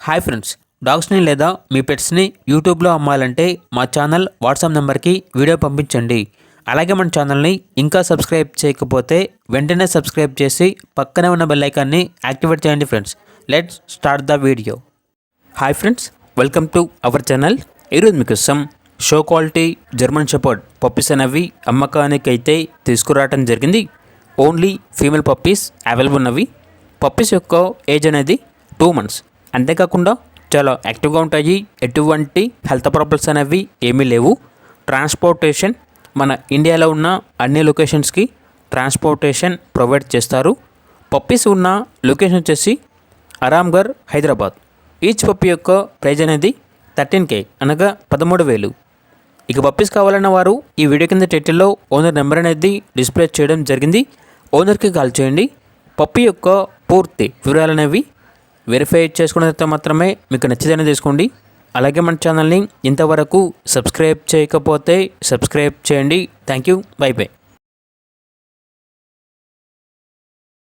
Hi friends, డాగ్స్ని లేదా మీ పెట్స్ని యూట్యూబ్లో అమ్మాలంటే మా ఛానల్ వాట్సాప్ నెంబర్కి వీడియో పంపించండి. అలాగే మన ఛానల్ని ఇంకా సబ్స్క్రైబ్ చేయకపోతే వెంటనే సబ్స్క్రైబ్ చేసి పక్కనే ఉన్న బెల్ ఐకాన్ని యాక్టివేట్ చేయండి friends. Let's start the video. Hi friends, welcome to our channel. ఈరోజు మీకోసం show quality German shepherd puppies అనేవి అమ్మకానికి అయితే తీసుకురావడం జరిగింది. ఓన్లీ ఫీమేల్ పప్పీస్ అవైలబుల్ ఉన్నవి. పప్పీస్ యొక్క ఏజ్ అనేది 2 months. అంతేకాకుండా చాలా యాక్టివ్గా ఉంటాయి. ఎటువంటి హెల్త్ ప్రాబ్లమ్స్ అనేవి ఏమీ లేవు. ట్రాన్స్పోర్టేషన్ మన ఇండియాలో ఉన్న అన్ని లొకేషన్స్కి ట్రాన్స్పోర్టేషన్ ప్రొవైడ్ చేస్తారు. పప్పీస్ ఉన్న లొకేషన్ వచ్చేసి ఆరాంఘర్, హైదరాబాద్. ఈచ్ పప్పీ యొక్క ప్రైజ్ అనేది 13K అనగా 13,000. ఇక పప్పీస్ కావాలన్న వారు ఈ వీడియో కింద టైటిల్లో ఓనర్ నెంబర్ అనేది డిస్ప్లే చేయడం జరిగింది. ఓనర్కి కాల్ చేయండి. పప్పీ యొక్క పూర్తి వివరాలు అనేవి వెరిఫై చేసుకున్న తర్వాత మాత్రమే మీకు నచ్చితేనే తీసుకోండి. అలాగే మన ఛానల్ని ఇంతవరకు సబ్స్క్రైబ్ చేయకపోతే సబ్స్క్రైబ్ చేయండి. Thank you. By by.